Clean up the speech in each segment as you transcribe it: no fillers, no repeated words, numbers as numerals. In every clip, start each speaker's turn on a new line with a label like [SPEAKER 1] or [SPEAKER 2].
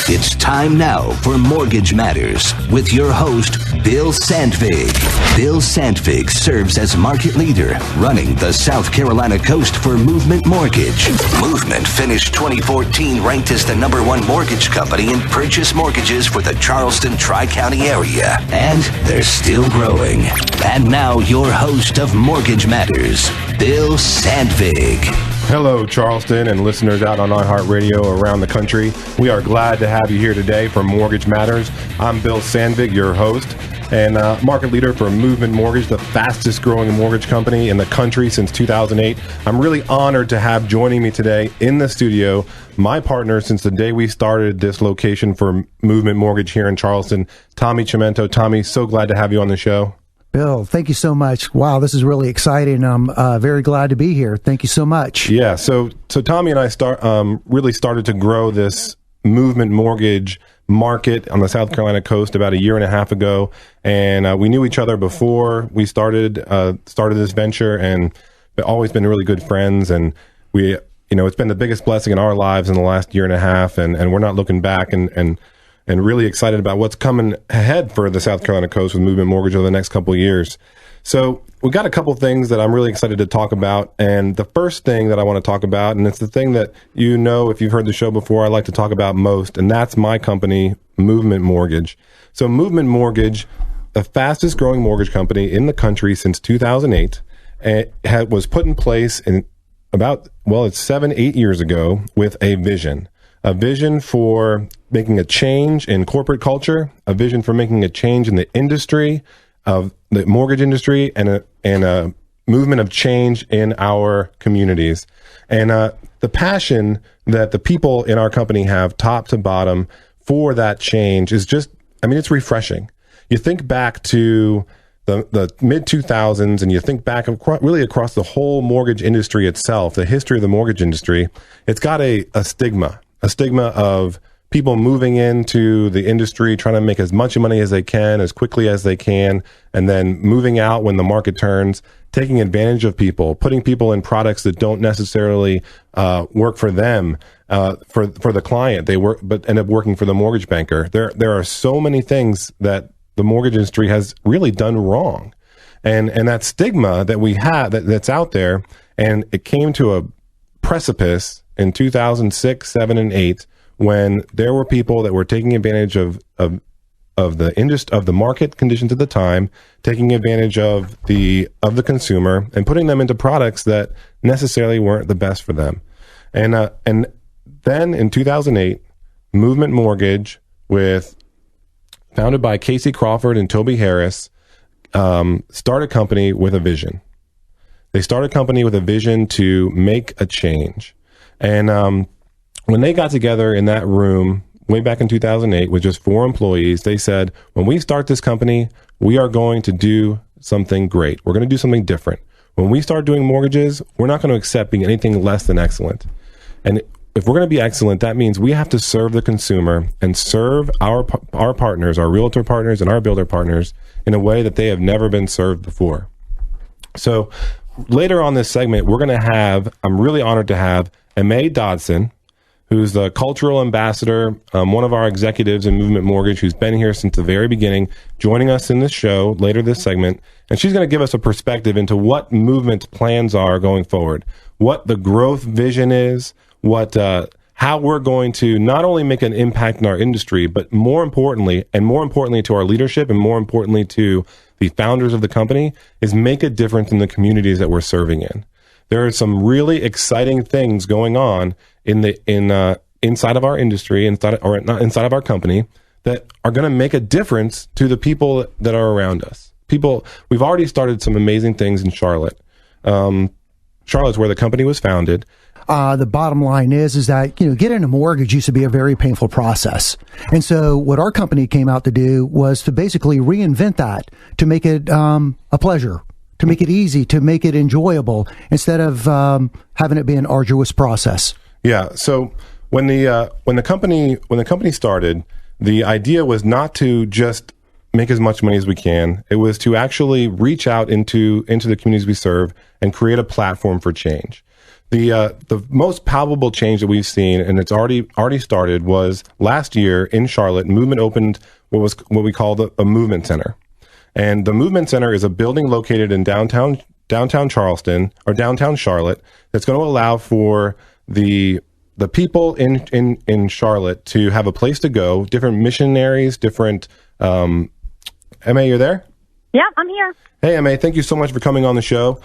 [SPEAKER 1] It's time now for Mortgage Matters with your host, Bill Sandvig. Bill Sandvig serves as market leader running the South Carolina coast for Movement Mortgage. Movement finished 2014 ranked as the #1 mortgage company in purchase mortgages for the Charleston Tri-County area. And they're still growing. And now your host of Mortgage Matters, Bill Sandvig.
[SPEAKER 2] Hello, Charleston and listeners out on iHeartRadio around the country. We are glad to have you here today for Mortgage Matters. I'm Bill Sandvig, your host and market leader for Movement Mortgage, the fastest growing mortgage company in the country since 2008. I'm really honored to have joining me today in the studio my partner since the day we started this location for Movement Mortgage here in Charleston, Tommy Chimento. Tommy, so glad to have you on the show.
[SPEAKER 3] Bill, thank you so much. Wow, this is really exciting. I'm very glad to be here. Thank you so much.
[SPEAKER 2] Yeah, so Tommy and I really started to grow this Movement Mortgage market on the South Carolina coast about a year and a half ago, and we knew each other before we started this venture, and always been really good friends. And we, it's been the biggest blessing in our lives in the last year and a half, and we're not looking back, and really excited about what's coming ahead for the South Carolina coast with Movement Mortgage over the next couple of years. So we got a couple of things that I'm really excited to talk about. And the first thing that I want to talk about, and it's the thing that if you've heard the show before, I like to talk about most, and that's my company, Movement Mortgage. So Movement Mortgage, the fastest growing mortgage company in the country since 2008, was put in place in it's 7-8 years ago with a vision for making a change in corporate culture, a vision for making a change in the industry of the mortgage industry, and a movement of change in our communities. And the passion that the people in our company have, top to bottom, for that change is it's refreshing. You think back to the mid-2000s, and you think back really across the whole mortgage industry itself, the history of the mortgage industry, it's got a stigma of people moving into the industry, trying to make as much money as they can, as quickly as they can, and then moving out when the market turns, taking advantage of people, putting people in products that don't necessarily work for them, for the client. They work, but end up working for the mortgage banker. There are so many things that the mortgage industry has really done wrong, and that stigma that we have that's out there, and it came to a precipice in 2006, 7, and 8, when there were people that were taking advantage of the market conditions at the time, taking advantage of the consumer, and putting them into products that necessarily weren't the best for them. And then in 2008, Movement Mortgage, founded by Casey Crawford and Toby Harris, started a company with a vision. They started a company with a vision to make a change. And when they got together in that room way back in 2008 with just 4 employees, they said, when we start this company, we are going to do something great. We're going to do something different. When we start doing mortgages, we're not going to accept being anything less than excellent. And if we're going to be excellent, that means we have to serve the consumer and serve our partners, our realtor partners and our builder partners, in a way that they have never been served before. So later on this segment, I'm really honored to have Aimee Dodson, who's the cultural ambassador, one of our executives in Movement Mortgage, who's been here since the very beginning, joining us in this show later this segment. And she's going to give us a perspective into what Movement's plans are going forward, what the growth vision is, how we're going to not only make an impact in our industry, but more importantly to our leadership, and more importantly to the founders of the company, is make a difference in the communities that we're serving in. There are some really exciting things going on inside of our industry, inside of our company, that are going to make a difference to the people that are around us. We've already started some amazing things in Charlotte. Charlotte's where the company was founded.
[SPEAKER 3] The bottom line is that, getting a mortgage used to be a very painful process. And so what our company came out to do was to basically reinvent that, to make it a pleasure, to make it easy, to make it enjoyable, instead of having it be an arduous process.
[SPEAKER 2] Yeah. So when the company started, the idea was not to just make as much money as we can. It was to actually reach out into the communities we serve and create a platform for change. The most palpable change that we've seen, and it's already started, was last year in Charlotte. Movement opened what we call a movement center, and the movement center is a building located in downtown Charleston or downtown Charlotte that's going to allow for the people in Charlotte to have a place to go. Different missionaries, different. Emma, you're there?
[SPEAKER 4] Yeah, I'm here.
[SPEAKER 2] Hey, Emma, thank you so much for coming on the show.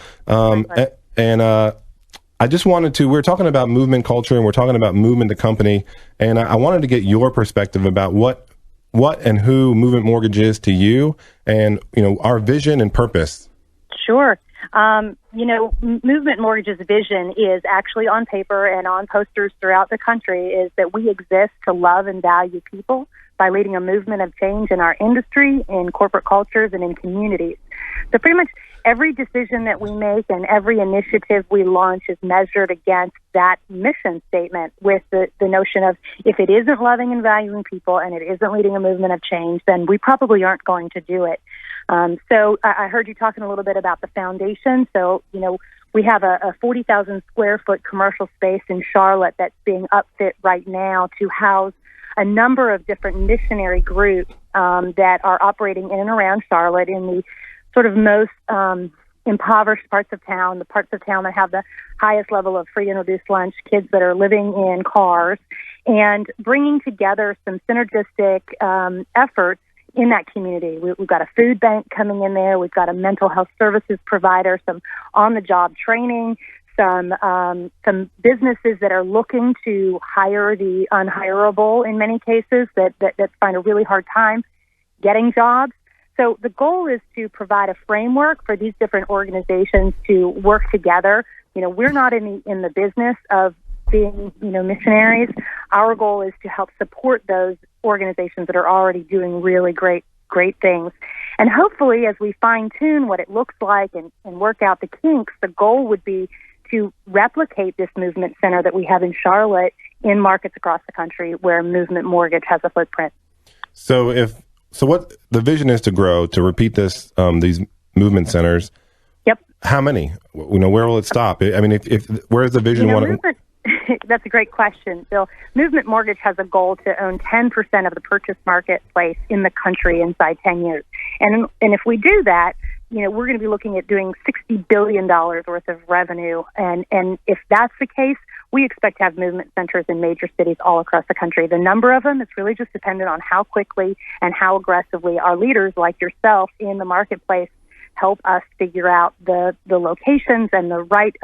[SPEAKER 2] I just wanted to, we're talking about movement culture and we're talking about Movement, the company. And I wanted to get your perspective about what and who Movement Mortgage is to you and, our vision and purpose.
[SPEAKER 4] Sure. Movement Mortgage's vision is actually on paper and on posters throughout the country is that we exist to love and value people by leading a movement of change in our industry, in corporate cultures, and in communities. So pretty much every decision that we make and every initiative we launch is measured against that mission statement with the notion of if it isn't loving and valuing people and it isn't leading a movement of change, then we probably aren't going to do it. So I heard you talking a little bit about the foundation. So, we have a 40,000 square foot commercial space in Charlotte that's being upfit right now to house a number of different missionary groups that are operating in and around Charlotte in the sort of most impoverished parts of town, the parts of town that have the highest level of free and reduced lunch, kids that are living in cars, and bringing together some synergistic efforts in that community. We've got a food bank coming in there. We've got a mental health services provider, some on-the-job training, some businesses that are looking to hire the unhireable in many cases that find a really hard time getting jobs. So the goal is to provide a framework for these different organizations to work together. We're not in the business of being, missionaries. Our goal is to help support those organizations that are already doing really great things. And hopefully, as we fine-tune what it looks like and work out the kinks, the goal would be to replicate this movement center that we have in Charlotte in markets across the country where Movement Mortgage has a footprint.
[SPEAKER 2] So what the vision is to grow, to repeat this, these movement centers.
[SPEAKER 4] Yep.
[SPEAKER 2] How many? Where will it stop? I mean, if where's the vision?
[SPEAKER 4] That's a great question, Bill. Movement Mortgage has a goal to own 10% of the purchase marketplace in the country inside 10 years. And if we do that, we're going to be looking at doing $60 billion worth of revenue. And if that's the case, we expect to have movement centers in major cities all across the country. The number of them is really just dependent on how quickly and how aggressively our leaders like yourself in the marketplace help us figure out the locations and the right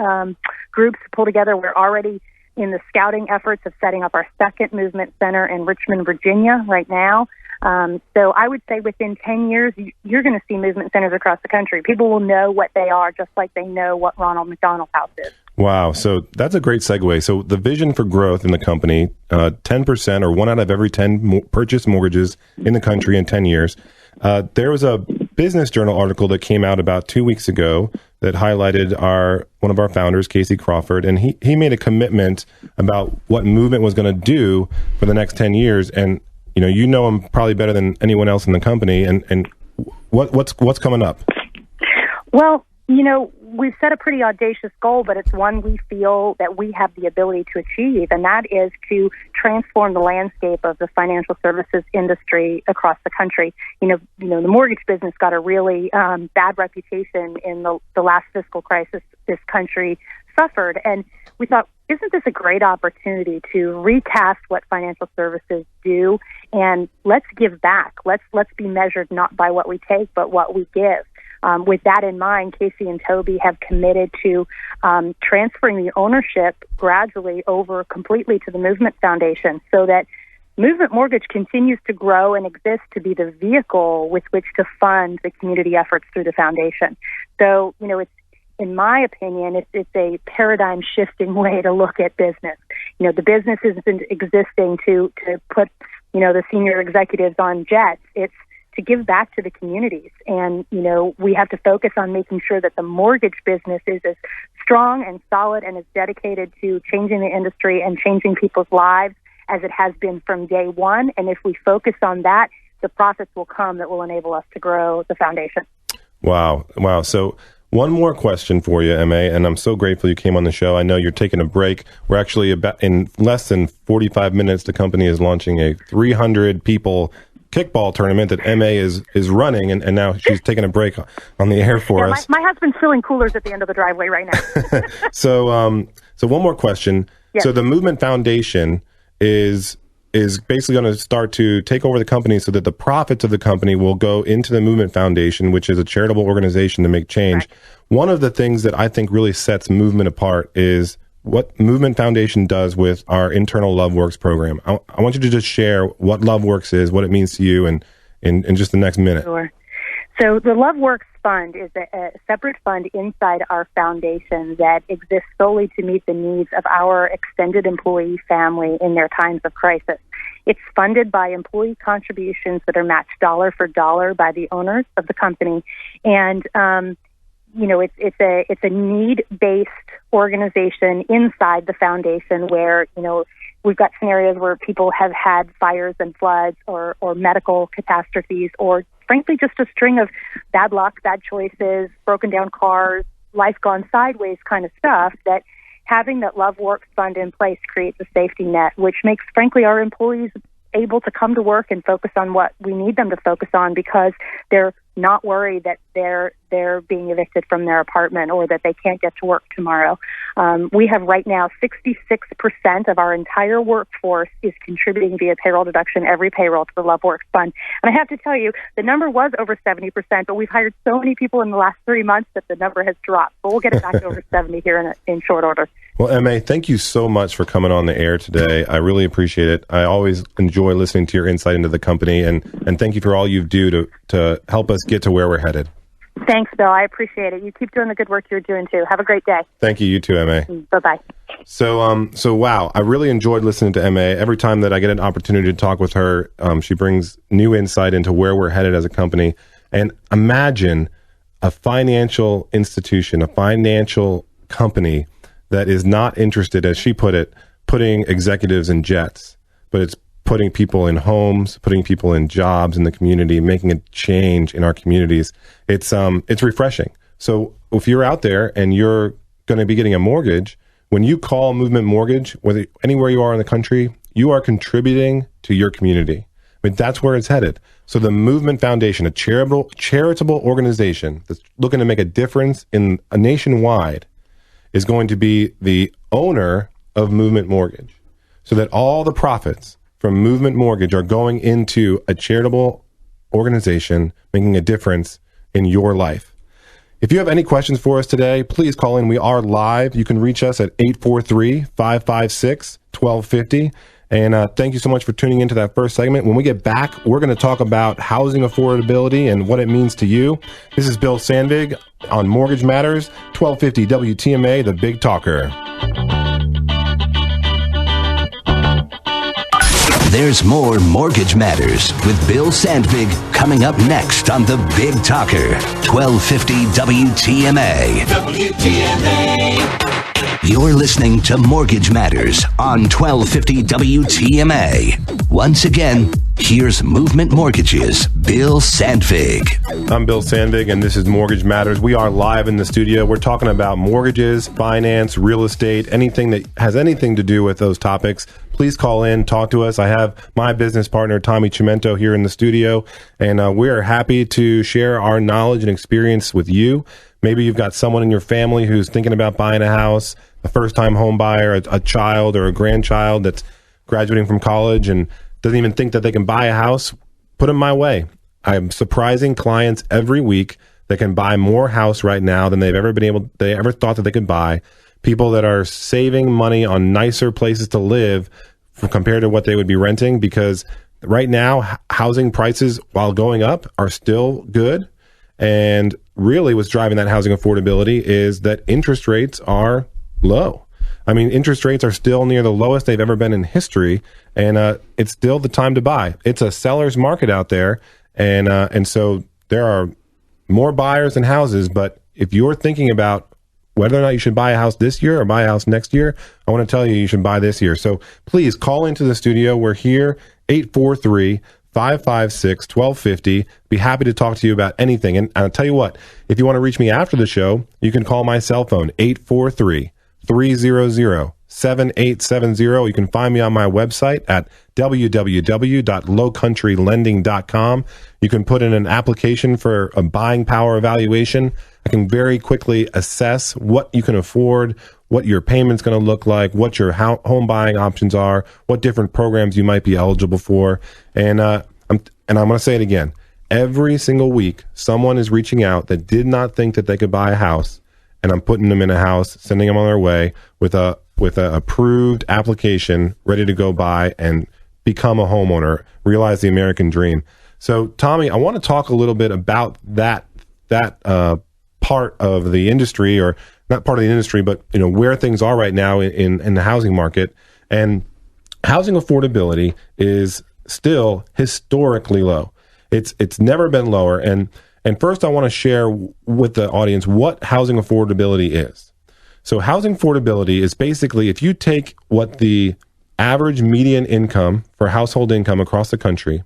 [SPEAKER 4] groups to pull together. We're already in the scouting efforts of setting up our second movement center in Richmond, Virginia right now. So I would say within 10 years, you're going to see movement centers across the country. People will know what they are just like they know what Ronald McDonald House is.
[SPEAKER 2] Wow. So that's a great segue. So the vision for growth in the company, 10% or 1 out of every 10 purchase mortgages in the country in 10 years. There was a Business Journal article that came out about 2 weeks ago that highlighted one of our founders, Casey Crawford, and he made a commitment about what Movement was going to do for the next 10 years. And you know him probably better than anyone else in the company. And what's coming up?
[SPEAKER 4] Well, we've set a pretty audacious goal, but it's one we feel that we have the ability to achieve, and that is to transform the landscape of the financial services industry across the country. The mortgage business got a really bad reputation in the last fiscal crisis this country suffered, and we thought, isn't this a great opportunity to recast what financial services do, and let's give back. Let's be measured not by what we take, but what we give. With that in mind, Casey and Toby have committed to transferring the ownership gradually over completely to the Movement Foundation so that Movement Mortgage continues to grow and exist to be the vehicle with which to fund the community efforts through the foundation. So, it's, in my opinion, it's a paradigm-shifting way to look at business. The business isn't existing to put, the senior executives on jets. It's to give back to the communities. And, we have to focus on making sure that the mortgage business is as strong and solid and as dedicated to changing the industry and changing people's lives as it has been from day one. And if we focus on that, the profits will come that will enable us to grow the foundation.
[SPEAKER 2] Wow. So One more question for you, MA, and I'm so grateful you came on the show. I know you're taking a break. We're actually about in less than 45 minutes. The company is launching a 300 people kickball tournament that MA is running, and now she's taking a break on the air for us.
[SPEAKER 4] My husband's filling coolers at the end of the driveway right now.
[SPEAKER 2] So one more question. Yes. So the Movement Foundation is basically going to start to take over the company so that the profits of the company will go into the Movement Foundation, which is a charitable organization to make change. Right. One of the things that I think really sets Movement apart is what Movement Foundation does with our internal LoveWorks program. I want you to just share what LoveWorks is, what it means to you, and in just the next minute.
[SPEAKER 4] Sure. So the LoveWorks Fund is a separate fund inside our foundation that exists solely to meet the needs of our extended employee family in their times of crisis. It's funded by employee contributions that are matched dollar for dollar by the owners of the company, and it's a need-based organization inside the foundation where we've got scenarios where people have had fires and floods or medical catastrophes, or frankly just a string of bad luck, bad choices, broken down cars, life gone sideways kind of stuff, that having that LoveWorks fund in place creates a safety net, which makes, frankly, our employees able to come to work and focus on what we need them to focus on, because they're not worried that they're being evicted from their apartment or that they can't get to work tomorrow. We have right now 66% of our entire workforce is contributing via payroll deduction every payroll to the LoveWorks Fund. And I have to tell you, the number was over 70%, but we've hired so many people in the last 3 months that the number has dropped. But we'll get it back to over 70 here in short order.
[SPEAKER 2] Well, MA, thank you so much for coming on the air today. I really appreciate it. I always enjoy listening to your insight into the company, and thank you for all you do to help us get to where we're headed.
[SPEAKER 4] Thanks, Bill. I appreciate it. You keep doing the good work you're doing, too. Have a great day.
[SPEAKER 2] Thank you. You too, MA.
[SPEAKER 4] Bye-bye.
[SPEAKER 2] So wow, I really enjoyed listening to MA. Every time that I get an opportunity to talk with her, she brings new insight into where we're headed as a company. And imagine a financial institution, a financial company that is not interested, as she put it, putting executives in jets, but it's putting people in homes, putting people in jobs in the community, making a change in our communities. It's refreshing. So if you're out there and you're going to be getting a mortgage, when you call Movement Mortgage, whether anywhere you are in the country, you are contributing to your community. I mean, that's where it's headed. So the Movement Foundation, a charitable organization that's looking to make a difference in a nationwide, is going to be the owner of Movement Mortgage, so that all the profits from Movement Mortgage are going into a charitable organization making a difference in your life. If you have any questions for us today, please call in. We are live. You can reach us at 843-556-1250. And thank you so much for tuning into that first segment. When we get back, we're going to talk about housing affordability and what it means to you. This is Bill Sandvig on Mortgage Matters, 1250 WTMA, the Big Talker.
[SPEAKER 1] There's more Mortgage Matters with Bill Sandvig coming up next on the Big Talker, 1250 WTMA. WTMA. You're listening to Mortgage Matters on 1250 WTMA. Once again, here's Movement Mortgage's Bill Sandvig.
[SPEAKER 2] I'm Bill Sandvig, and this is Mortgage Matters. We are live in the studio. We're talking about mortgages, finance, real estate, anything that has anything to do with those topics. Please call in, talk to us. I have my business partner, Tommy Chimento, here in the studio, and we're happy to share our knowledge and experience with you. Maybe you've got someone in your family who's thinking about buying a house, a first-time home buyer, a child or a grandchild that's graduating from college and doesn't even think that they can buy a house. Put them my way. I'm surprising clients every week that can buy more house right now than they ever thought that they could buy. People that are saving money on nicer places to live compared to what they would be renting, because right now housing prices, while going up, are still good. And really what's driving that housing affordability is that interest rates are low. I mean, interest rates are still near the lowest they've ever been in history, and it's still the time to buy. It's a seller's market out there, and so there are more buyers than houses. But if you're thinking about whether or not you should buy a house this year or buy a house next year, I want to tell you should buy this year. So please call into the studio. We're here, 843 556-1250. Be happy to talk to you about anything. And I'll tell you what, if you want to reach me after the show, you can call my cell phone, 843-300-7870. You can find me on my website at www.lowcountrylending.com. You can put in an application for a buying power evaluation. I can very quickly assess what you can afford, what your payment's going to look like, what your home buying options are, what different programs you might be eligible for. And I'm going to say it again. Every single week, someone is reaching out that did not think that they could buy a house, and I'm putting them in a house, sending them on their way with a approved application, ready to go buy and become a homeowner, realize the American dream. So, Tommy, I want to talk a little bit about that part of the industry, or not part of the industry, but where things are right now in the housing market. And housing affordability is still historically low. It's never been lower. And first, I want to share with the audience what housing affordability is. So housing affordability is basically if you take what the average median income for household income across the country,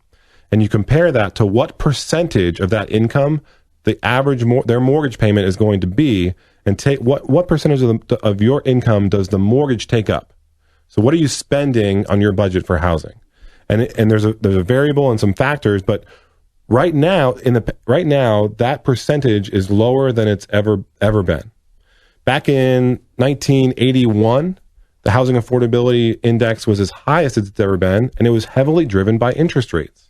[SPEAKER 2] and you compare that to what percentage of that income the average their mortgage payment is going to be, and take what percentage of your income does the mortgage take up? So what are you spending on your budget for housing? And there's a variable and some factors, but right now that percentage is lower than it's ever been. Back in 1981, the housing affordability index was as high as it's ever been, and it was heavily driven by interest rates.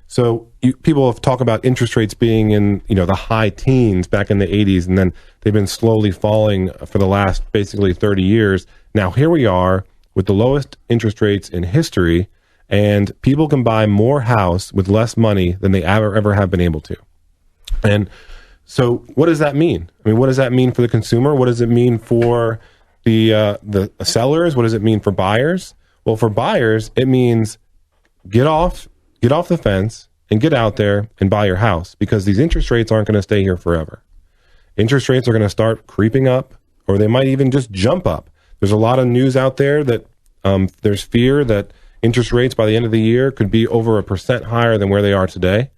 [SPEAKER 2] So people have talked about interest rates being in the high teens back in the 80s, and then they've been slowly falling for the last basically 30 years. Now here we are with the lowest interest rates in history, and people can buy more house with less money than they ever have been able to. And so what does that mean? I mean, what does that mean for the consumer? What does it mean for the sellers? What does it mean for buyers? Well, for buyers, it means get off the fence and get out there and buy your house, because these interest rates aren't going to stay here forever. Interest rates are going to start creeping up, or they might even just jump up. There's a lot of news out there that there's fear that interest rates by the end of the year could be over 1% higher than where they are today.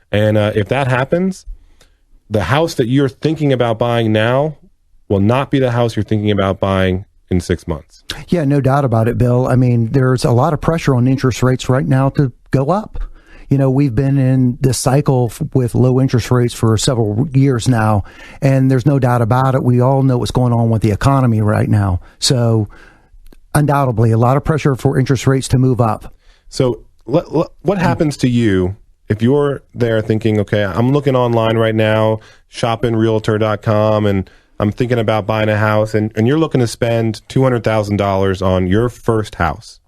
[SPEAKER 2] And if that happens, the house that you're thinking about buying now will not be the house you're thinking about buying in 6 months.
[SPEAKER 3] Yeah, no doubt about it, Bill. I mean, there's a lot of pressure on interest rates right now to go up. We've been in this cycle with low interest rates for several years now, and there's no doubt about it. We all know what's going on with the economy right now. So undoubtedly, a lot of pressure for interest rates to move up.
[SPEAKER 2] So what happens to you if you're there thinking, okay, I'm looking online right now, shoppingrealtor.com, and I'm thinking about buying a house, and you're looking to spend $200,000 on your first house.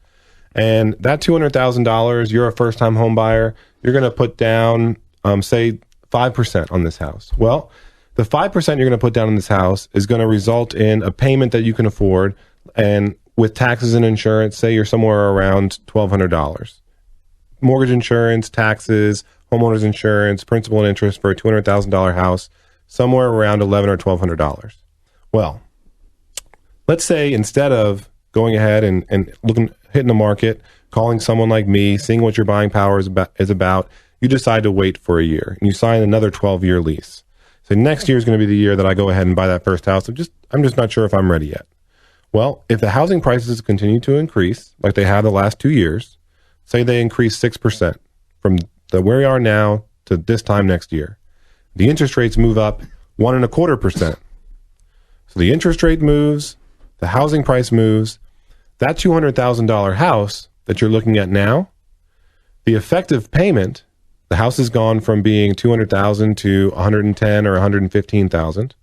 [SPEAKER 2] And that $200,000, you're a first-time home buyer, you're going to put down, say, 5% on this house. Well, the 5% you're going to put down on this house is going to result in a payment that you can afford, and with taxes and insurance, say you're somewhere around $1,200. Mortgage insurance, taxes, homeowner's insurance, principal and interest for a $200,000 house, somewhere around $1,100 or $1,200. Well, let's say instead of going ahead and hitting the market, calling someone like me, seeing what your buying power is about, you decide to wait for a year and you sign another 12-year lease. So next year is going to be the year that I go ahead and buy that first house. I'm just not sure if I'm ready yet. Well, if the housing prices continue to increase like they have the last 2 years, say they increase 6% from where we are now to this time next year, the interest rates move up 1.25%. So the interest rate moves, the housing price moves. That $200,000 house that you're looking at now, the effective payment, the house has gone from being $200,000 to $110,000 or $115,000.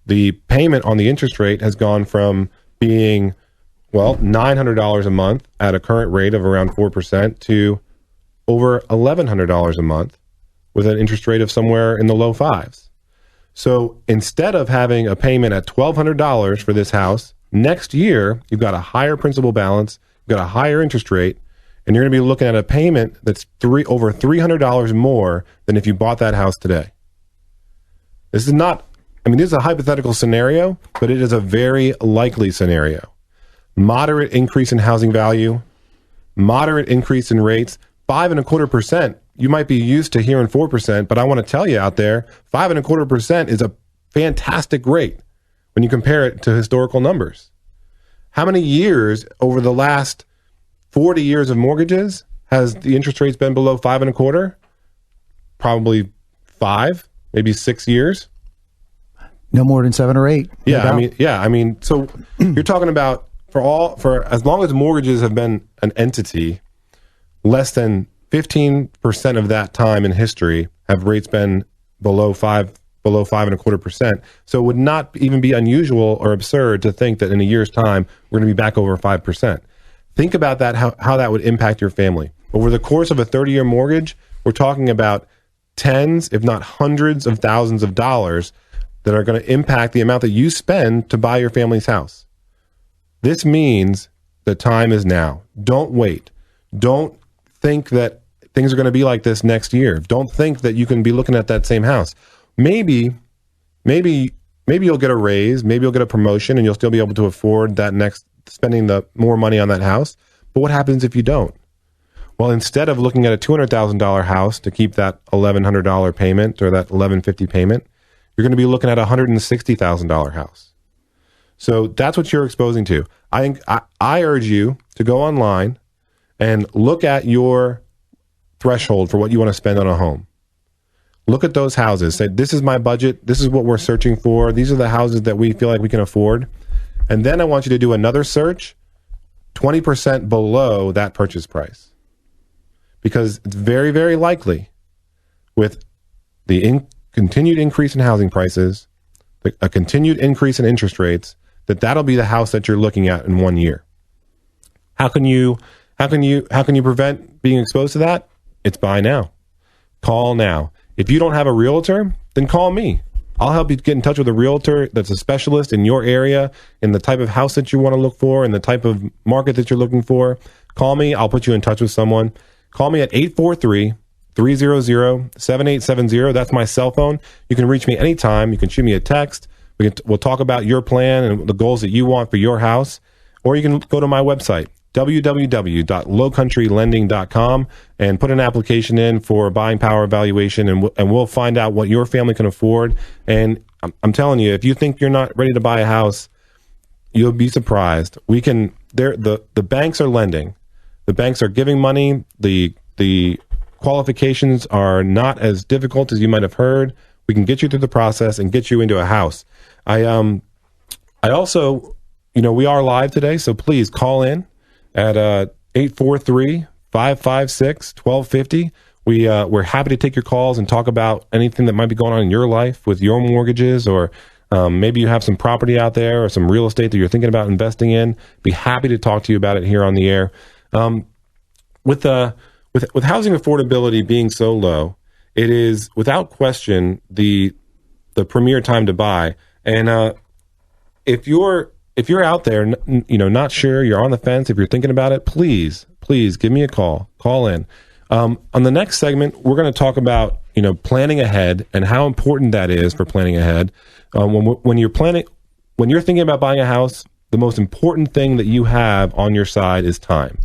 [SPEAKER 2] The payment on the interest rate has gone from being, $900 a month at a current rate of around 4% to over $1,100 a month with an interest rate of somewhere in the low fives. So instead of having a payment at $1,200 for this house, next year you've got a higher principal balance, you've got a higher interest rate, and you're going to be looking at a payment that's over $300 more than if you bought that house today. This is a hypothetical scenario, but it is a very likely scenario. Moderate increase in housing value, moderate increase in rates. 5.25%, you might be used to hearing 4%, but I want to tell you out there, 5.25% is a fantastic rate when you compare it to historical numbers. How many years over the last 40 years of mortgages has the interest rates been below 5.25%? Probably 5, maybe 6 years.
[SPEAKER 3] No more than 7 or 8.
[SPEAKER 2] Yeah, I mean, so you're talking about for as long as mortgages have been an entity, less than 15% of that time in history have rates been below 5.25%. So it would not even be unusual or absurd to think that in a year's time we're going to be back over 5%. Think about that, how that would impact your family. Over the course of a 30-year mortgage, we're talking about tens, if not hundreds of thousands of dollars that are going to impact the amount that you spend to buy your family's house. This means the time is now. Don't wait. Don't think that things are going to be like this next year. Don't think that you can be looking at that same house. Maybe you'll get a raise, maybe you'll get a promotion and you'll still be able to afford that next spending the more money on that house. But what happens if you don't? Well, instead of looking at a $200,000 house to keep that $1,100 payment or that $1,150 payment, you're going to be looking at a $160,000 house. So that's what you're exposing to. I urge you to go online and look at your threshold for what you want to spend on a home. Look at those houses. Say, this is my budget. This is what we're searching for. These are the houses that we feel like we can afford. And then I want you to do another search 20% below that purchase price. Because it's very, very likely with the continued increase in housing prices, a continued increase in interest rates, that'll be the house that you're looking at in 1 year. How can you prevent being exposed to that? It's buy now. Call now. If you don't have a realtor, then call me. I'll help you get in touch with a realtor that's a specialist in your area, in the type of house that you want to look for, in the type of market that you're looking for. Call me. I'll put you in touch with someone. Call me at 843-300-7870. That's my cell phone. You can reach me anytime. You can shoot me a text. We'll talk about your plan and the goals that you want for your house. Or you can go to my website, www.lowcountrylending.com, and put an application in for a buying power evaluation, and we'll find out what your family can afford. And I'm telling you, if you think you're not ready to buy a house, you'll be surprised. The banks are lending. The banks are giving money. The qualifications are not as difficult as you might have heard. We can get you through the process and get you into a house. I also, we are live today, so please call in at 843-556-1250. We're happy to take your calls and talk about anything that might be going on in your life with your mortgages, or maybe you have some property out there or some real estate that you're thinking about investing in. Be happy to talk to you about it here on the air. With housing affordability being so low, it is without question the premier time to buy. And if you're out there, not sure, you're on the fence, if you're thinking about it, please give me a call. Call in. On the next segment, we're going to talk about planning ahead and how important that is for planning ahead. When you're thinking about buying a house, the most important thing that you have on your side is time.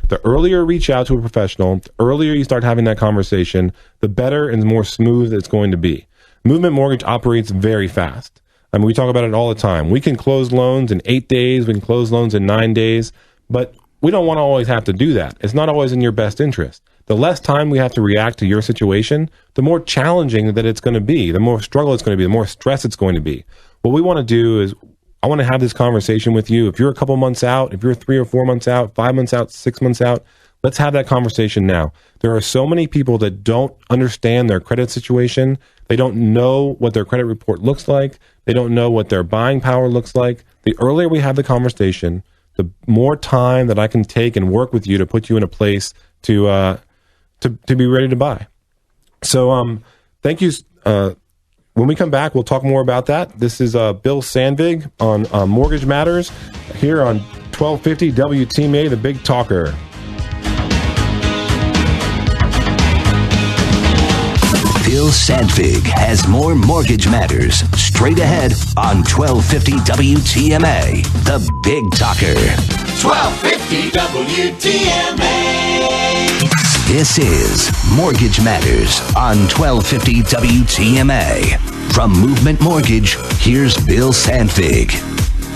[SPEAKER 2] The earlier you reach out to a professional, the earlier you start having that conversation, the better and more smooth it's going to be. Movement Mortgage operates very fast. I mean, we talk about it all the time. We can close loans in 8 days. We can close loans in 9 days. But we don't want to always have to do that. It's not always in your best interest. The less time we have to react to your situation, the more challenging that it's going to be, the more struggle it's going to be, the more stress it's going to be. What we want to do is, I want to have this conversation with you. If you're a couple months out, if you're 3 or 4 months out, 5 months out, 6 months out, let's have that conversation now. There are so many people that don't understand their credit situation. They don't know what their credit report looks like. They don't know what their buying power looks like. The earlier we have the conversation, the more time that I can take and work with you to put you in a place to be ready to buy. So thank you. When we come back, we'll talk more about that. This is Bill Sandvig on Mortgage Matters here on 1250 WTMA, the Big Talker.
[SPEAKER 1] Bill Sandvig has more Mortgage Matters straight ahead on 1250 WTMA, the Big Talker.
[SPEAKER 5] 1250 WTMA.
[SPEAKER 1] This is Mortgage Matters on 1250 WTMA. From Movement Mortgage, here's Bill Sandvig.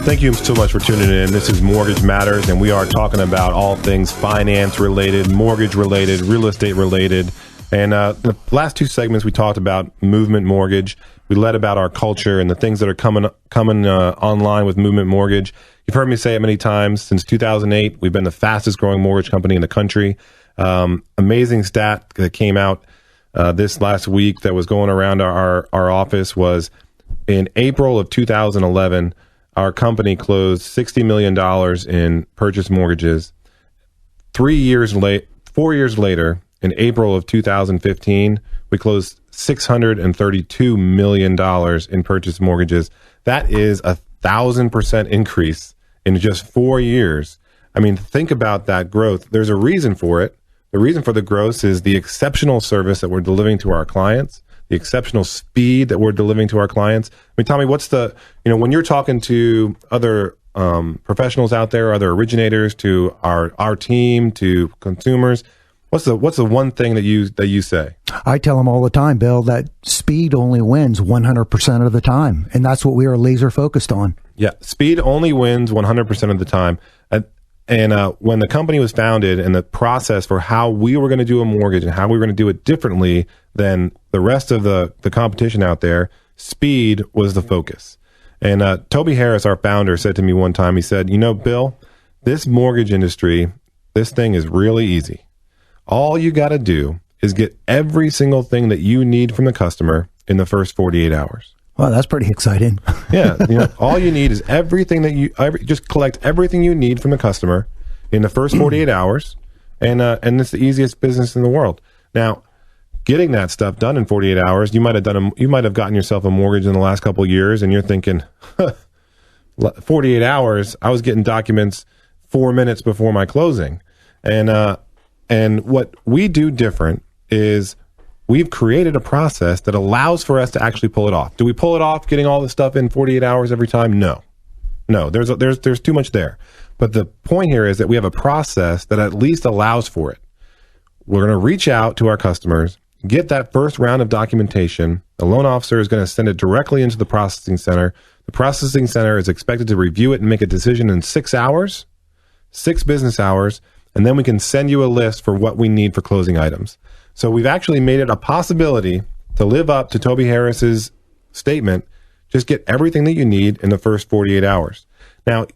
[SPEAKER 2] Thank you so much for tuning in. This is Mortgage Matters, and we are talking about all things finance related, mortgage related, real estate related. And the last two segments, we talked about Movement Mortgage. We led about our culture and the things that are coming online with Movement Mortgage. You've heard me say it many times. Since 2008, we've been the fastest growing mortgage company in the country. Amazing stat that came out this last week that was going around our office was in April of 2011, our company closed $60 million in purchase mortgages. 4 years later, in April of 2015, we closed $632 million in purchase mortgages. That is 1,000% increase in just 4 years. I mean, think about that growth. There's a reason for it. The reason for the growth is the exceptional service that we're delivering to our clients, the exceptional speed that we're delivering to our clients. I mean, Tommy, when you're talking to other professionals out there, other originators, to our team, to consumers, what's the one thing that you say?
[SPEAKER 3] I tell them all the time, Bill, that speed only wins 100% of the time. And that's what we are laser focused on.
[SPEAKER 2] Yeah, speed only wins 100% of the time. And when the company was founded and the process for how we were going to do a mortgage and how we were going to do it differently than the rest of the competition out there, speed was the focus. And Toby Harris, our founder, said to me one time, he said, Bill, this mortgage industry, this thing is really easy. All you got to do is get every single thing that you need from the customer in the first 48 hours.
[SPEAKER 3] Well, that's pretty exciting.
[SPEAKER 2] Yeah. All you need is everything just collect everything you need from the customer in the first 48 hours. And it's the easiest business in the world. Now, getting that stuff done in 48 hours, you might have gotten yourself a mortgage in the last couple of years and you're thinking, 48 hours, I was getting documents 4 minutes before my closing. And what we do different is we've created a process that allows for us to actually pull it off. Do we pull it off getting all the stuff in 48 hours every time? No, there's too much there. But the point here is that we have a process that at least allows for it. We're going to reach out to our customers, get that first round of documentation. The loan officer is going to send it directly into the processing center. The processing center is expected to review it and make a decision in 6 business hours. And then we can send you a list for what we need for closing items. So we've actually made it a possibility to live up to Toby Harris's statement, just get everything that you need in the first 48 hours. Now,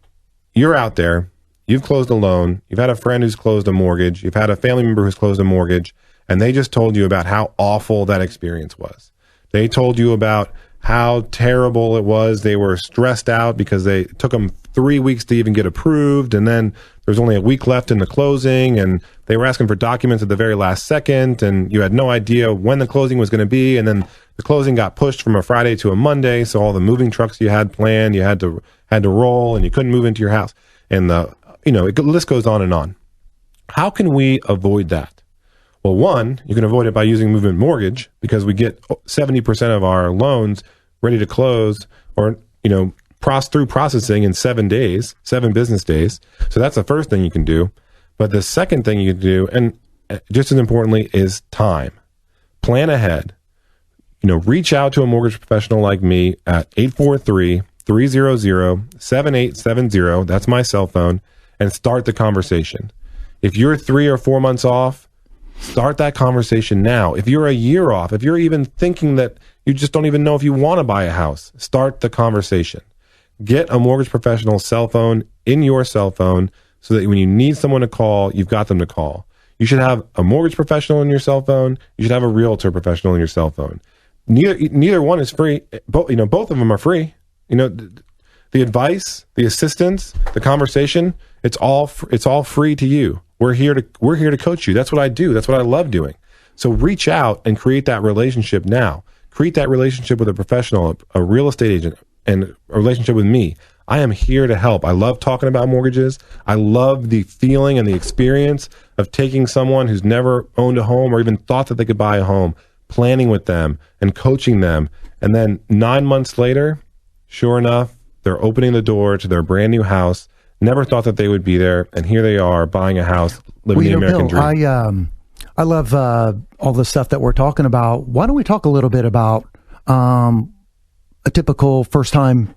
[SPEAKER 2] you're out there, you've closed a loan, you've had a friend who's closed a mortgage, you've had a family member who's closed a mortgage, and they just told you about how awful that experience was. They told you about how terrible it was. They were stressed out because it took them 3 weeks to even get approved, and then there's only a week left in the closing, and they were asking for documents at the very last second, and you had no idea when the closing was going to be, and then the closing got pushed from a Friday to a Monday, so all the moving trucks you had planned, you had to roll, and you couldn't move into your house, and the list goes on and on. How can we avoid that? Well, one, you can avoid it by using Movement Mortgage, because we get 70% of our loans ready to close or through processing in 7 business days. So that's the first thing you can do. But the second thing you can do, and just as importantly, is time. Plan ahead. Reach out to a mortgage professional like me at 843-300-7870. That's my cell phone, and start the conversation. If you're 3 or 4 months off, start that conversation now. If you're a year off, if you're even thinking that you just don't even know if you want to buy a house, start the conversation. Get a mortgage professional's cell phone in your cell phone so that when you need someone to call, you've got them to call. You should have a mortgage professional in your cell phone. You should have a realtor professional in your cell phone. Neither one is free. Both of them are free. The advice, the assistance, the conversation, it's all free to you. We're here to coach you. That's what I do. That's what I love doing. So reach out and create that relationship now. Create that relationship with a professional, a real estate agent, and a relationship with me. I am here to help. I love talking about mortgages. I love the feeling and the experience of taking someone who's never owned a home or even thought that they could buy a home, planning with them and coaching them. And then 9 months later, sure enough, they're opening the door to their brand new house. Never thought that they would be there. And here they are buying a house, living the American dream.
[SPEAKER 3] I love all the stuff that we're talking about. Why don't we talk a little bit about a typical first-time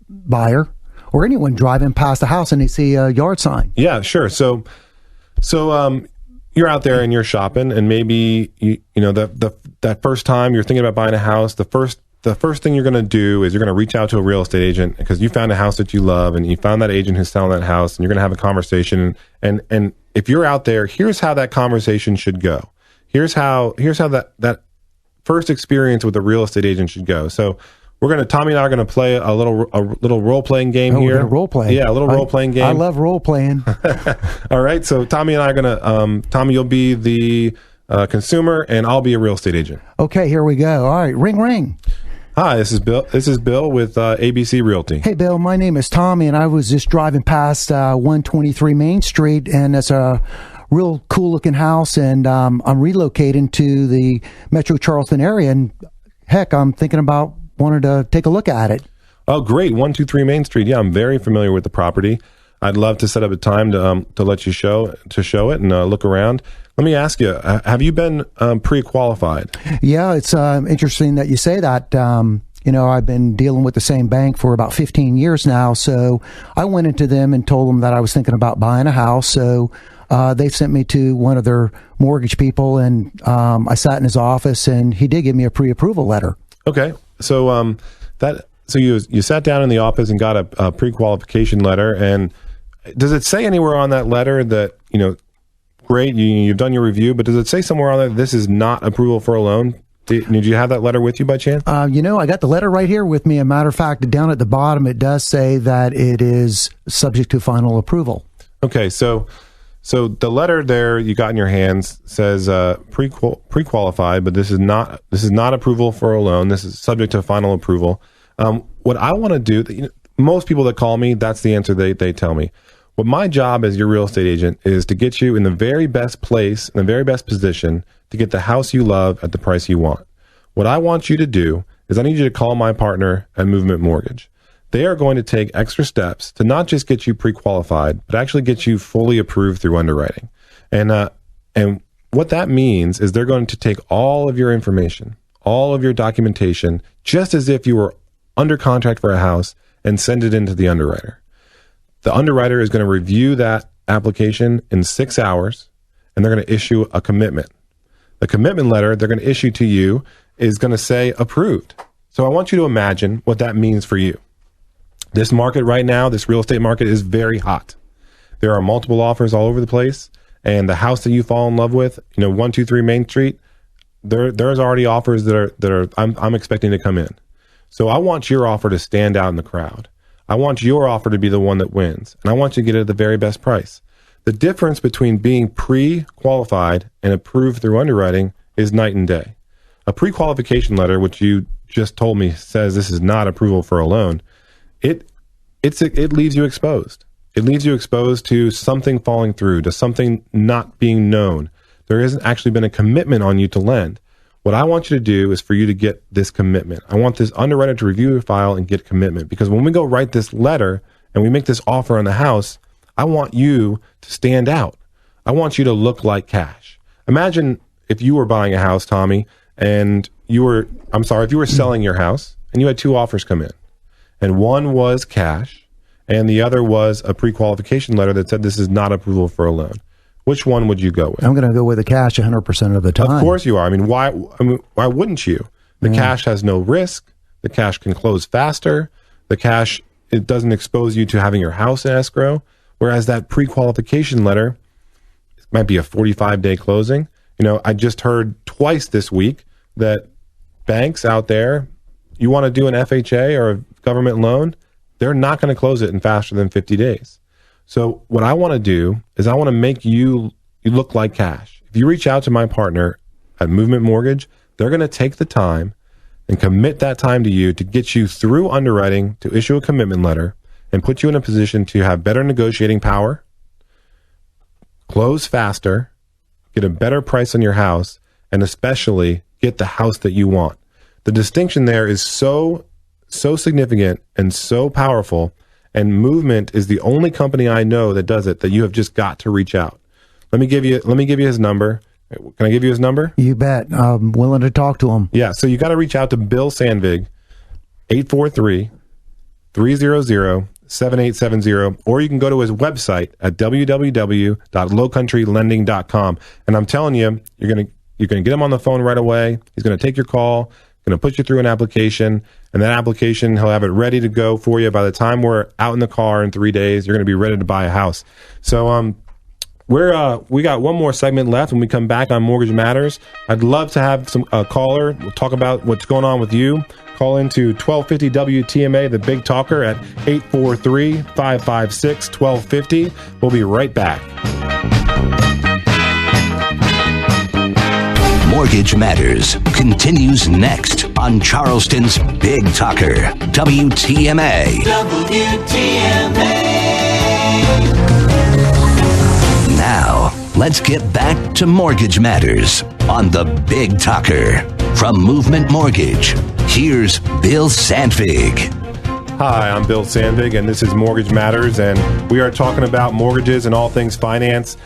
[SPEAKER 3] buyer or anyone driving past a house and they see a yard sign?
[SPEAKER 2] Yeah, sure. So you're out there and you're shopping, and maybe you know that first time you're thinking about buying a house, the first thing you're going to do is you're going to reach out to a real estate agent because you found a house that you love and you found that agent who's selling that house, and you're going to have a conversation. And if you're out there, here's how that conversation should go. Here's how that first experience with a real estate agent should go. So Tommy and I are going to play a little role playing game here.
[SPEAKER 3] We're gonna role play.
[SPEAKER 2] Yeah, a little role playing game.
[SPEAKER 3] I love role playing.
[SPEAKER 2] All right. So Tommy and I are going to, Tommy, you'll be the consumer and I'll be a real estate agent.
[SPEAKER 3] Okay, here we go. All right, ring, ring.
[SPEAKER 2] Hi, this is Bill. This is Bill with ABC Realty.
[SPEAKER 3] Hey, Bill, my name is Tommy, and I was just driving past 123 Main Street, and it's a real cool-looking house, and I'm relocating to the Metro Charleston area, and heck, I'm thinking about wanting to take a look at it.
[SPEAKER 2] Oh, great. 123 Main Street. Yeah, I'm very familiar with the property. I'd love to set up a time to let you show it and look around. Let me ask you, have you been pre-qualified?
[SPEAKER 3] Yeah, it's interesting that you say that. I've been dealing with the same bank for about 15 years now. So I went into them and told them that I was thinking about buying a house. So they sent me to one of their mortgage people, and I sat in his office, and he did give me a pre-approval letter. Okay.
[SPEAKER 2] So you sat down in the office and got a pre-qualification letter. And does it say anywhere on that letter that, great, you've done your review, but does it say somewhere on there this is not approval for a loan? Did you have that letter with you by chance?
[SPEAKER 3] I got the letter right here with me. As a matter of fact, down at the bottom, it does say that it is subject to final approval.
[SPEAKER 2] Okay, so the letter there you got in your hands says pre-qualified, but this is not approval for a loan. This is subject to final approval. What I want to do, most people that call me, that's the answer they tell me. What my job as your real estate agent is to get you in the very best place, in the very best position to get the house you love at the price you want. What I want you to do is I need you to call my partner at Movement Mortgage. They are going to take extra steps to not just get you pre-qualified, but actually get you fully approved through underwriting. And what that means is they're going to take all of your information, all of your documentation, just as if you were under contract for a house, and send it into the underwriter. The underwriter is going to review that application in 6 hours, and they're going to issue a commitment. The commitment letter they're going to issue to you is going to say approved. So I want you to imagine what that means for you. This market right now, this real estate market, is very hot. There are multiple offers all over the place, and the house that you fall in love with, 123 Main Street, there's already offers that are I'm expecting to come in. So I want your offer to stand out in the crowd. I want your offer to be the one that wins, and I want you to get it at the very best price. The difference between being pre-qualified and approved through underwriting is night and day. A pre-qualification letter, which you just told me says this is not approval for a loan, it leaves you exposed. It leaves you exposed to something falling through, to something not being known. There hasn't actually been a commitment on you to lend. What I want you to do is for you to get this commitment. I want this underwriter to review your file and get commitment, because when we go write this letter and we make this offer on the house, I want you to stand out. I want you to look like cash. Imagine if you were buying a house, Tommy, and if you were selling your house and you had two offers come in, and one was cash and the other was a pre-qualification letter that said this is not approval for a loan. Which one would you go with?
[SPEAKER 3] I'm going to go with the cash 100% of the time.
[SPEAKER 2] Of course you are. Why wouldn't you? The cash has no risk. The cash can close faster. The cash, it doesn't expose you to having your house in escrow. Whereas that pre-qualification letter might be a 45-day closing. I just heard twice this week that banks out there, you want to do an FHA or a government loan, they're not going to close it in faster than 50 days. So what I want to do is I want to make you look like cash. If you reach out to my partner at Movement Mortgage, they're going to take the time and commit that time to you to get you through underwriting, to issue a commitment letter, and put you in a position to have better negotiating power, close faster, get a better price on your house, and especially get the house that you want. The distinction there is so significant and so powerful. And Movement is the only company I know that does it, that you have just got to reach out. Let me give you his number, Can I give you his number?
[SPEAKER 3] You bet. I'm willing to talk to him.
[SPEAKER 2] Yeah, so you got to reach out to Bill Sandvig, 843-300-7870, or you can go to his website at www.lowcountrylending.com. And I'm telling you, you're going to get him on the phone right away. He's going to take your call, going to put you through an application, and that application, he'll have it ready to go for you. By the time we're out in the car in 3 days, you're going to be ready to buy a house. So, we got one more segment left when we come back on Mortgage Matters. I'd love to have some caller. We'll talk about what's going on with you. Call into 1250 WTMA, the Big Talker, at 843-556-1250. We'll be right back.
[SPEAKER 1] Mortgage Matters continues next on Charleston's Big Talker, WTMA. Now, let's get back to Mortgage Matters on the Big Talker. From Movement Mortgage, here's Bill Sandvig.
[SPEAKER 2] Hi, I'm Bill Sandvig, and this is Mortgage Matters, and we are talking about mortgages and all things finance.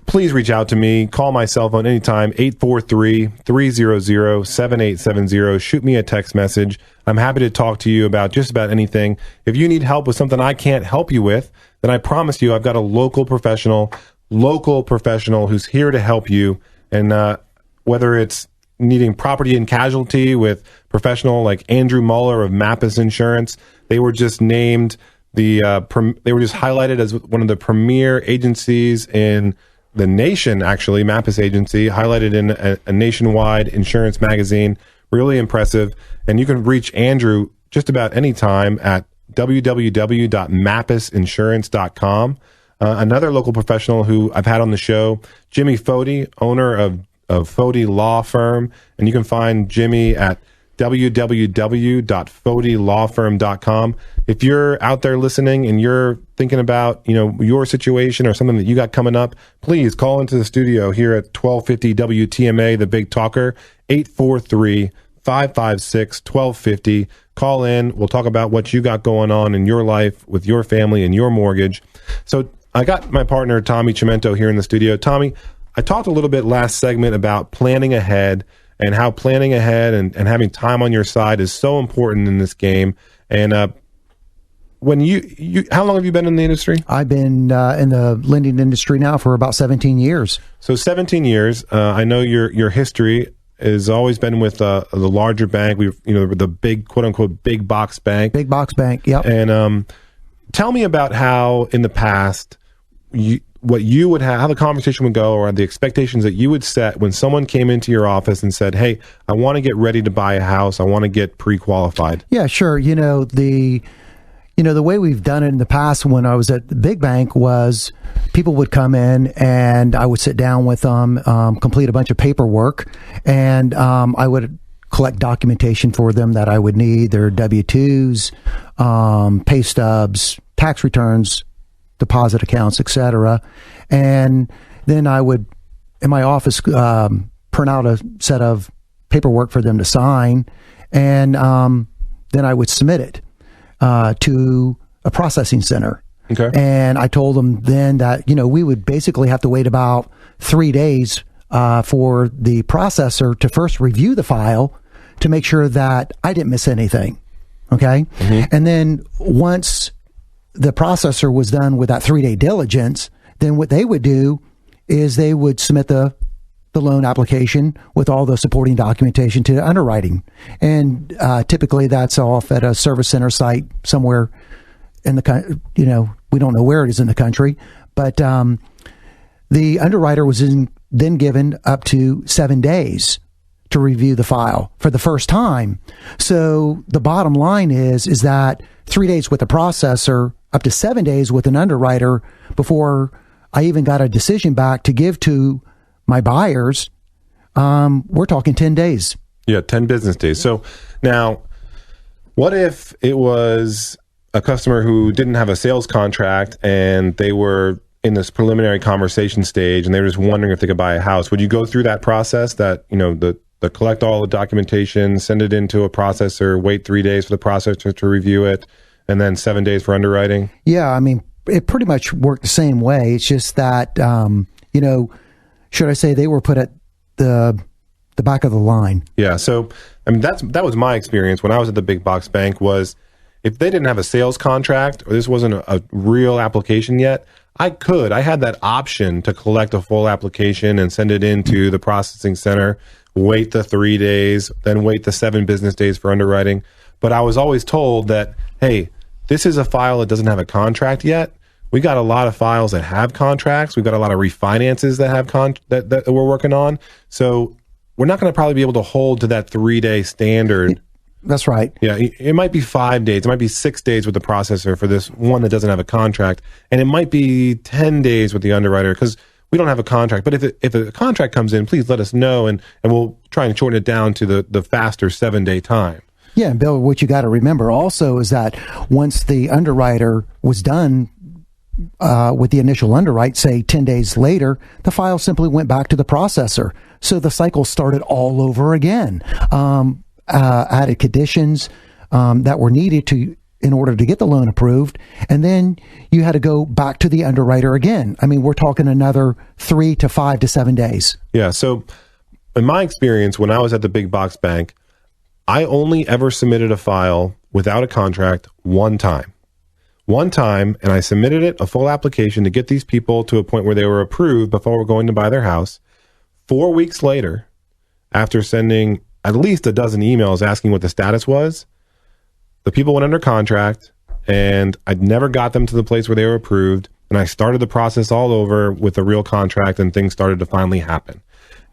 [SPEAKER 2] Please reach out to me. Call my cell phone anytime, 843-300-7870. Shoot me a text message. I'm happy to talk to you about just about anything. If you need help with something I can't help you with, then I promise you I've got a local professional who's here to help you. And whether it's needing property and casualty with professional like Andrew Muller of Mappus Insurance, they were just named they were just highlighted as one of the premier agencies in the nation, actually, Mappus Agency, highlighted in a nationwide insurance magazine. Really impressive. And you can reach Andrew just about any time at www.mappusinsurance.com. Another local professional who I've had on the show, Jimmy Fody, owner of Fody Law Firm. And you can find Jimmy at www.fodylawfirm.com. If you're out there listening and you're thinking about, your situation or something that you got coming up, please call into the studio here at 1250 WTMA, the Big Talker, 843-556-1250. Call in. We'll talk about what you got going on in your life with your family and your mortgage. So I got my partner, Tommy Chimento, here in the studio. Tommy, I talked a little bit last segment about planning ahead and how planning ahead and having time on your side is so important in this game. And when you how long have you been in the industry?
[SPEAKER 3] I've been in the lending industry now for about 17 years.
[SPEAKER 2] So 17 years. I know your history has always been with the larger bank. The big, quote unquote, big box bank.
[SPEAKER 3] Big box bank. Yep.
[SPEAKER 2] And tell me about how in the past what you would have, how the conversation would go, or the expectations that you would set when someone came into your office and said, "Hey, I want to get ready to buy a house. I want to get pre-qualified."
[SPEAKER 3] Yeah, sure. The way we've done it in the past when I was at the big bank was people would come in and I would sit down with them, complete a bunch of paperwork, and I would collect documentation for them that I would need, their W-2s, pay stubs, tax returns, deposit accounts, etc. And then I would, in my office, print out a set of paperwork for them to sign, and then I would submit it to a processing center.
[SPEAKER 2] Okay.
[SPEAKER 3] And I told them then that, we would basically have to wait about 3 days for the processor to first review the file to make sure that I didn't miss anything. Okay. Mm-hmm. And then once the processor was done with that 3-day diligence, then what they would do is they would submit the loan application with all the supporting documentation to underwriting. And typically that's off at a service center site somewhere in the country. We don't know where it is in the country, but the underwriter was then given up to 7 days to review the file for the first time. So the bottom line is that 3 days with the processor, up to 7 days with an underwriter before I even got a decision back to give to my buyers. We're talking 10 days.
[SPEAKER 2] Yeah, 10 business days. So now, what if it was a customer who didn't have a sales contract and they were in this preliminary conversation stage and they were just wondering if they could buy a house? Would you go through that process that, the collect all the documentation, send it into a processor, wait 3 days for the processor to review it, and then 7 days for underwriting?
[SPEAKER 3] Yeah, I mean, it pretty much worked the same way. It's just that, should I say they were put at the back of the line.
[SPEAKER 2] Yeah. So, I mean, that was my experience when I was at the big box bank. Was if they didn't have a sales contract or this wasn't a real application yet, I had that option to collect a full application and send it into the processing center, wait the 3 days, then wait the 7 business days for underwriting. But I was always told that, hey, this is a file that doesn't have a contract yet. We got a lot of files that have contracts. We've got a lot of refinances that have that we're working on. So we're not going to probably be able to hold to that 3-day standard.
[SPEAKER 3] That's right.
[SPEAKER 2] Yeah, it might be 5 days. It might be 6 days with the processor for this one that doesn't have a contract. And it might be 10 days with the underwriter because we don't have a contract. But if a contract comes in, please let us know, and we'll try and shorten it down to the faster 7-day time.
[SPEAKER 3] Yeah, and Bill, what you got to remember also is that once the underwriter was done with the initial underwrite, say 10 days later, the file simply went back to the processor. So the cycle started all over again. Added conditions that were needed in order to get the loan approved, and then you had to go back to the underwriter again. I mean, we're talking another 3 to 5 to 7 days.
[SPEAKER 2] Yeah. So in my experience, when I was at the big box bank, I only ever submitted a file without a contract one time, and I submitted it, a full application, to get these people to a point where they were approved before we're going to buy their house. 4 weeks later, after sending at least a dozen emails asking what the status was, the people went under contract, and I never got them to the place where they were approved. And I started the process all over with a real contract, and things started to finally happen.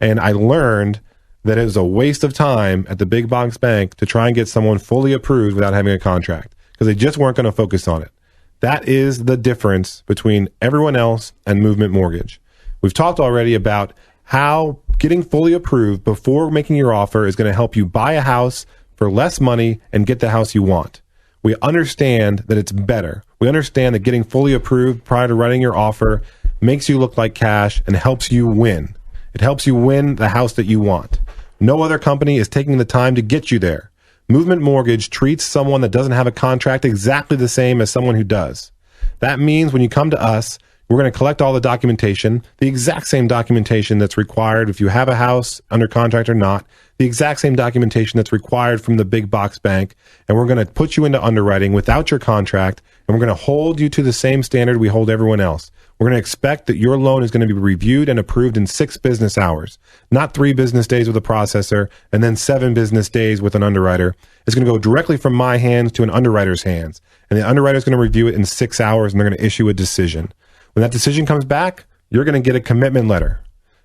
[SPEAKER 2] And I learned that it was a waste of time at the big box bank to try and get someone fully approved without having a contract, because they just weren't going to focus on it. That is the difference between everyone else and Movement Mortgage. We've talked already about how getting fully approved before making your offer is going to help you buy a house for less money and get the house you want. We understand that it's better. We understand that getting fully approved prior to writing your offer makes you look like cash and helps you win. It helps you win the house that you want. No other company is taking the time to get you there. Movement Mortgage treats someone that doesn't have a contract exactly the same as someone who does. That means when you come to us, we're going to collect all the documentation, the exact same documentation that's required if you have a house under contract or not, the exact same documentation that's required from the big box bank, and we're going to put you into underwriting without your contract, and we're going to hold you to the same standard we hold everyone else. We're going to expect that your loan is going to be reviewed and approved in 6 business hours, not 3 business days with a processor and then 7 business days with an underwriter. It's going to go directly from my hands to an underwriter's hands, and the underwriter is going to review it in 6 hours, and they're going to issue a decision. When that decision comes back, you're going to get a commitment letter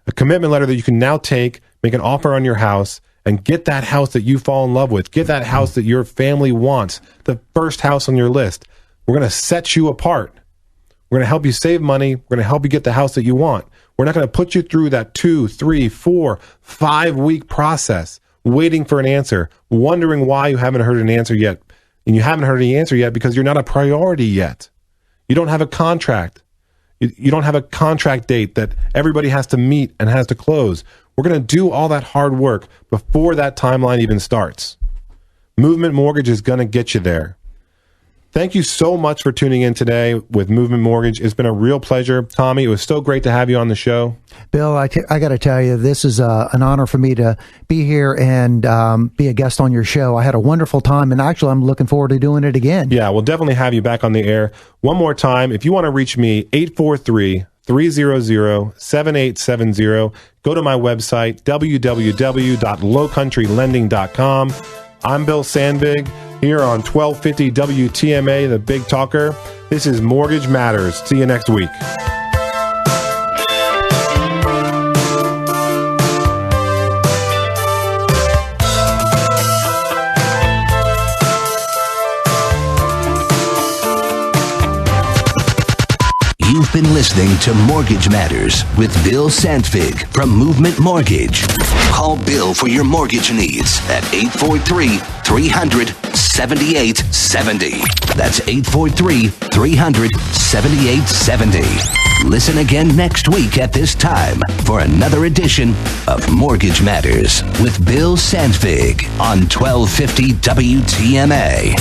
[SPEAKER 2] that you can now take, make an offer on your house, and get that house that you fall in love with, get that house that your family wants, the first house on your list. We're going to set you apart. We're going to help you save money. We're going to help you get the house that you want. We're not going to put you through that 2, 3, 4, 5-week process, waiting for an answer, wondering why you haven't heard an answer yet. And you haven't heard any answer yet because you're not a priority yet. You don't have a contract. You don't have a contract date that everybody has to meet and has to close. We're going to do all that hard work before that timeline even starts. Movement Mortgage is going to get you there. Thank you so much for tuning in today with Movement Mortgage. It's been a real pleasure. Tommy, it was so great to have you on the show.
[SPEAKER 3] Bill, I got to tell you, this is an honor for me to be here and be a guest on your show. I had a wonderful time, and actually, I'm looking forward to doing it again.
[SPEAKER 2] Yeah, we'll definitely have you back on the air. One more time, if you want to reach me, 843-300-7870. Go to my website, www.lowcountrylending.com. I'm Bill Sandvig, here on 1250 WTMA, the Big Talker. This is Mortgage Matters. See you next week.
[SPEAKER 1] You've been listening to Mortgage Matters with Bill Sandvig from Movement Mortgage. Call Bill for your mortgage needs at 843-300-7870. That's 843-300-7870. Listen again next week at this time for another edition of Mortgage Matters with Bill Sandvig on 1250 WTMA.